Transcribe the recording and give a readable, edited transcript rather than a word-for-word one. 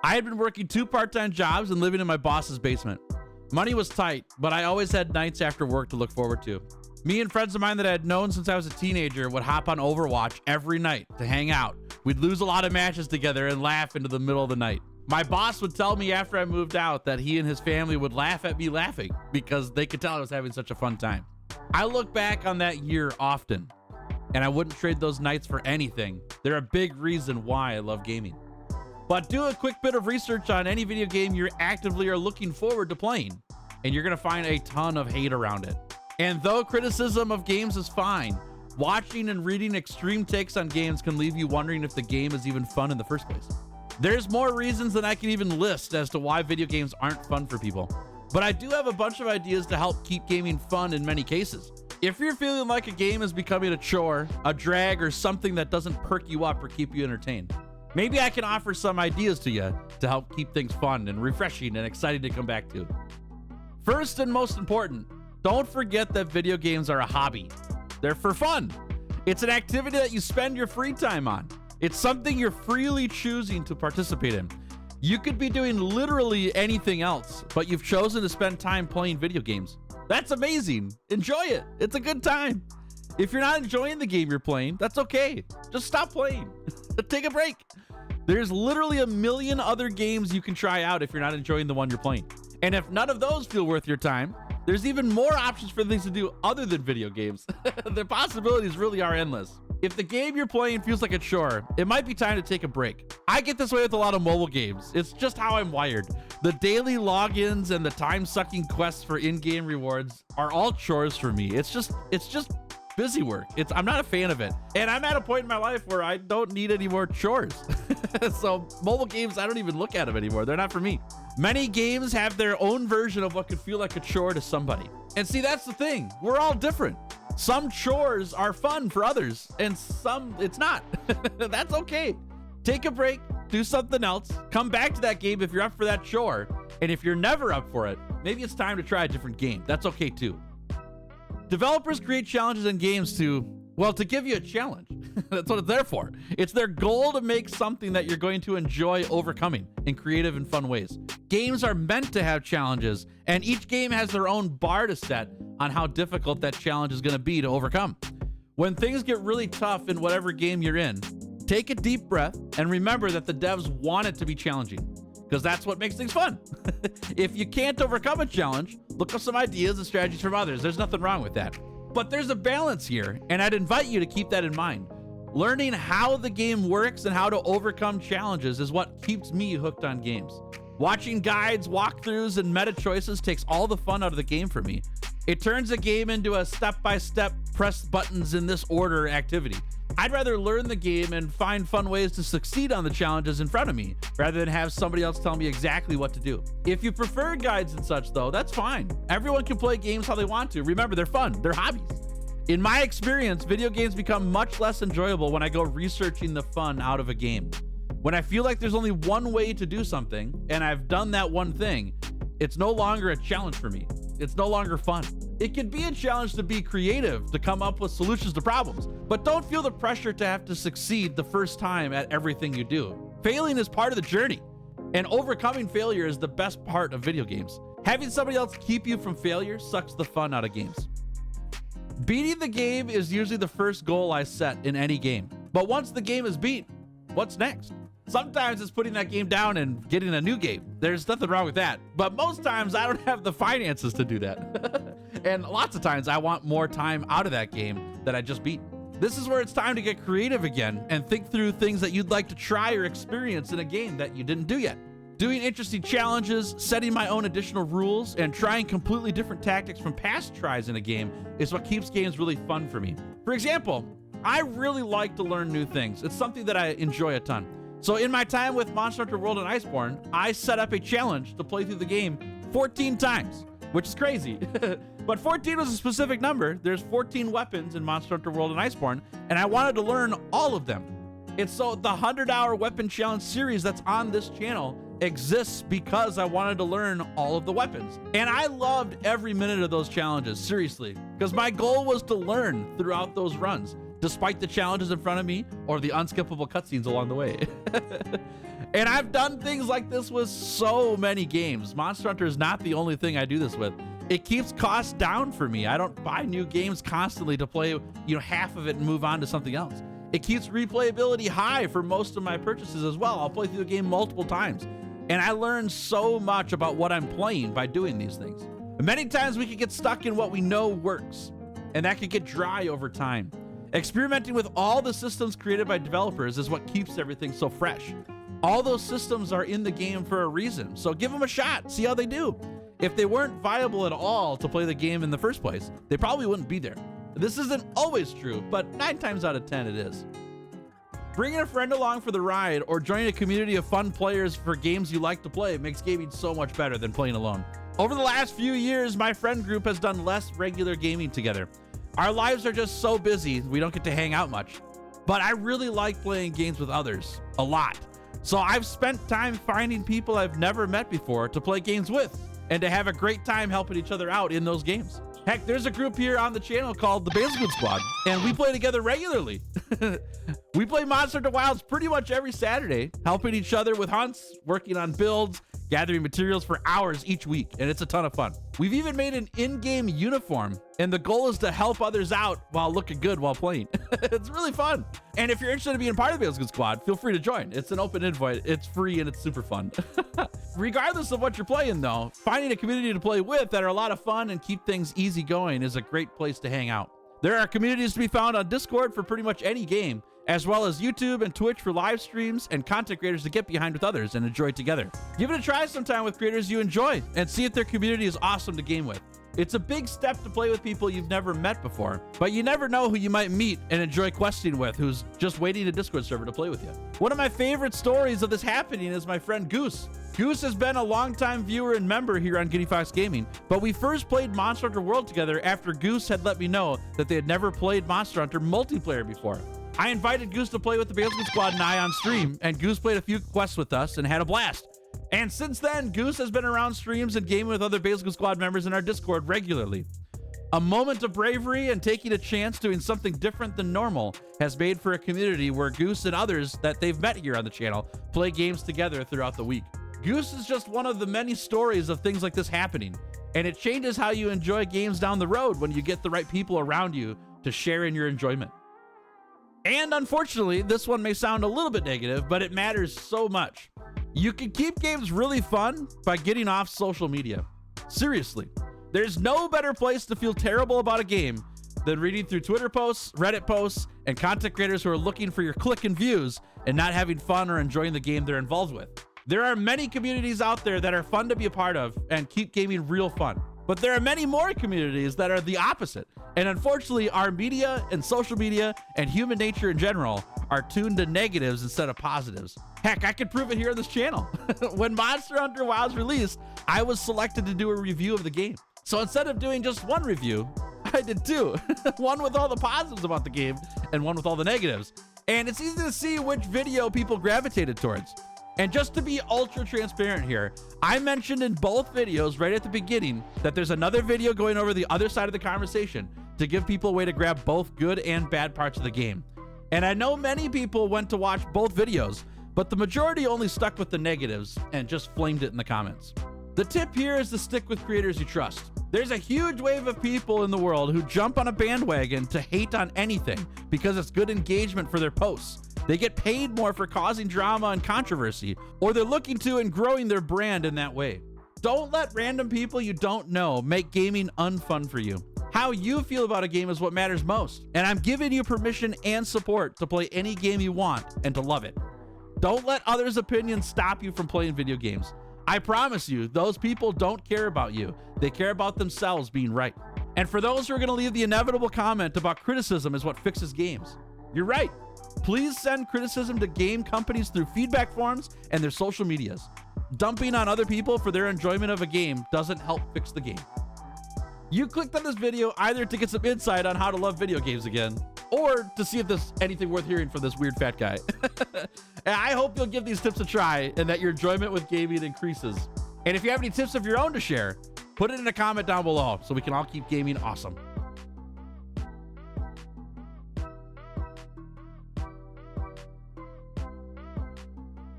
I had been working 2 part-time jobs and living in my boss's basement. Money was tight, but I always had nights after work to look forward to. Me and friends of mine that I had known since I was a teenager would hop on Overwatch every night to hang out. We'd lose a lot of matches together and laugh into the middle of the night. My boss would tell me after I moved out that he and his family would laugh at me laughing because they could tell I was having such a fun time. I look back on that year often, and I wouldn't trade those nights for anything. They're a big reason why I love gaming. But do a quick bit of research on any video game you actively are looking forward to playing, and you're gonna find a ton of hate around it. And though criticism of games is fine, watching and reading extreme takes on games can leave you wondering if the game is even fun in the first place. There's more reasons than I can even list as to why video games aren't fun for people. But I do have a bunch of ideas to help keep gaming fun in many cases. If you're feeling like a game is becoming a chore, a drag, or something that doesn't perk you up or keep you entertained, maybe I can offer some ideas to you to help keep things fun and refreshing and exciting to come back to. First and most important, don't forget that video games are a hobby. They're for fun. It's an activity that you spend your free time on. It's something you're freely choosing to participate in. You could be doing literally anything else, but you've chosen to spend time playing video games. That's amazing. Enjoy it. It's a good time. If you're not enjoying the game you're playing, that's okay. Just stop playing. Take a break. There's literally a million other games you can try out if you're not enjoying the one you're playing. And if none of those feel worth your time, there's even more options for things to do other than video games. The possibilities really are endless. If the game you're playing feels like a chore, it might be time to take a break. I get this way with a lot of mobile games. It's just how I'm wired. The daily logins and the time-sucking quests for in-game rewards are all chores for me. It's just busy work. I'm not a fan of it. And I'm at a point in my life where I don't need any more chores. So mobile games, I don't even look at them anymore. They're not for me. Many games have their own version of what could feel like a chore to somebody. And see, that's the thing. We're all different. Some chores are fun for others, and some it's not. That's okay. Take a break, do something else, come back to that game if you're up for that chore. And if you're never up for it, maybe it's time to try a different game. That's okay too. Developers create challenges in games to give you a challenge. That's what it's there for. It's their goal to make something that you're going to enjoy overcoming in creative and fun ways. Games are meant to have challenges, and each game has their own bar to set on how difficult that challenge is going to be to overcome. When things get really tough in whatever game you're in, take a deep breath and remember that the devs want it to be challenging, because that's what makes things fun. If you can't overcome a challenge, look up some ideas and strategies from others. There's nothing wrong with that. But there's a balance here, and I'd invite you to keep that in mind. Learning how the game works and how to overcome challenges is what keeps me hooked on games. Watching guides, walkthroughs, and meta choices takes all the fun out of the game for me. It turns a game into a step-by-step press buttons in this order activity. I'd rather learn the game and find fun ways to succeed on the challenges in front of me, rather than have somebody else tell me exactly what to do. If you prefer guides and such though, that's fine. Everyone can play games how they want to. Remember, they're fun, they're hobbies. In my experience, video games become much less enjoyable when I go researching the fun out of a game. When I feel like there's only one way to do something, and I've done that one thing, it's no longer a challenge for me. It's no longer fun. It can be a challenge to be creative, to come up with solutions to problems, but don't feel the pressure to have to succeed the first time at everything you do. Failing is part of the journey, and overcoming failure is the best part of video games. Having somebody else keep you from failure sucks the fun out of games. Beating the game is usually the first goal I set in any game, but once the game is beat, what's next? Sometimes it's putting that game down and getting a new game. There's nothing wrong with that. But most times I don't have the finances to do that. And lots of times I want more time out of that game that I just beat. This is where it's time to get creative again and think through things that you'd like to try or experience in a game that you didn't do yet. Doing interesting challenges, setting my own additional rules, and trying completely different tactics from past tries in a game is what keeps games really fun for me. For example, I really like to learn new things. It's something that I enjoy a ton. So in my time with Monster Hunter World and Iceborne, I set up a challenge to play through the game 14 times, which is crazy. But 14 was a specific number. There's 14 weapons in Monster Hunter World and Iceborne, and I wanted to learn all of them. And so the 100-hour weapon challenge series that's on this channel exists because I wanted to learn all of the weapons. And I loved every minute of those challenges, seriously, because my goal was to learn throughout those runs, despite the challenges in front of me or the unskippable cutscenes along the way. And I've done things like this with so many games. Monster Hunter is not the only thing I do this with. It keeps costs down for me. I don't buy new games constantly to play, half of it and move on to something else. It keeps replayability high for most of my purchases as well. I'll play through the game multiple times. And I learn so much about what I'm playing by doing these things. And many times we can get stuck in what we know works, and that can get dry over time. Experimenting with all the systems created by developers is what keeps everything so fresh. All those systems are in the game for a reason, so give them a shot, see how they do. If they weren't viable at all to play the game in the first place, they probably wouldn't be there. This isn't always true, but 9 times out of 10 it is. Bringing a friend along for the ride or joining a community of fun players for games you like to play makes gaming so much better than playing alone. Over the last few years, my friend group has done less regular gaming together. Our lives are just so busy, we don't get to hang out much. But I really like playing games with others, a lot. So I've spent time finding people I've never met before to play games with and to have a great time helping each other out in those games. Heck, there's a group here on the channel called the Basement Squad, and we play together regularly. We play Monster Hunter Wilds pretty much every Saturday, helping each other with hunts, working on builds, gathering materials for hours each week, and it's a ton of fun. We've even made an in-game uniform, and the goal is to help others out while looking good while playing. It's really fun. And if you're interested in being part of the Basement Squad, feel free to join. It's an open invite, it's free, and it's super fun. Regardless of what you're playing though, finding a community to play with that are a lot of fun and keep things easy going is a great place to hang out. There are communities to be found on Discord for pretty much any game, as well as YouTube and Twitch for live streams and content creators to get behind with others and enjoy together. Give it a try sometime with creators you enjoy and see if their community is awesome to game with. It's a big step to play with people you've never met before, but you never know who you might meet and enjoy questing with who's just waiting a Discord server to play with you. One of my favorite stories of this happening is my friend Goose. Goose has been a longtime viewer and member here on Giddy Fox Gaming, but we first played Monster Hunter World together after Goose had let me know that they had never played Monster Hunter multiplayer before. I invited Goose to play with the Basement Squad and I on stream, and Goose played a few quests with us and had a blast. And since then, Goose has been around streams and gaming with other Basement Squad members in our Discord regularly. A moment of bravery and taking a chance doing something different than normal has made for a community where Goose and others that they've met here on the channel play games together throughout the week. Goose is just one of the many stories of things like this happening, and it changes how you enjoy games down the road when you get the right people around you to share in your enjoyment. And unfortunately, this one may sound a little bit negative, but it matters so much. You can keep games really fun by getting off social media. Seriously, there's no better place to feel terrible about a game than reading through Twitter posts, Reddit posts, and content creators who are looking for your click and views and not having fun or enjoying the game they're involved with. There are many communities out there that are fun to be a part of and keep gaming real fun. But there are many more communities that are the opposite. And unfortunately, our media and social media and human nature in general are tuned to negatives instead of positives. Heck, I could prove it here on this channel. When Monster Hunter Wilds released, I was selected to do a review of the game. So instead of doing just one review, I did two. One with all the positives about the game and one with all the negatives. And it's easy to see which video people gravitated towards. And just to be ultra transparent here, I mentioned in both videos right at the beginning that there's another video going over the other side of the conversation to give people a way to grab both good and bad parts of the game. And I know many people went to watch both videos, but the majority only stuck with the negatives and just flamed it in the comments. The tip here is to stick with creators you trust. There's a huge wave of people in the world who jump on a bandwagon to hate on anything because it's good engagement for their posts. They get paid more for causing drama and controversy, or they're looking to and growing their brand in that way. Don't let random people you don't know make gaming unfun for you. How you feel about a game is what matters most, and I'm giving you permission and support to play any game you want and to love it. Don't let others' opinions stop you from playing video games. I promise you, those people don't care about you. They care about themselves being right. And for those who are going to leave the inevitable comment about criticism is what fixes games, you're right. Please send criticism to game companies through feedback forums and their social medias. Dumping on other people for their enjoyment of a game doesn't help fix the game. You clicked on this video either to get some insight on how to love video games again, or to see if there's anything worth hearing from this weird fat guy. And I hope you'll give these tips a try and that your enjoyment with gaming increases. And if you have any tips of your own to share, put it in a comment down below so we can all keep gaming awesome.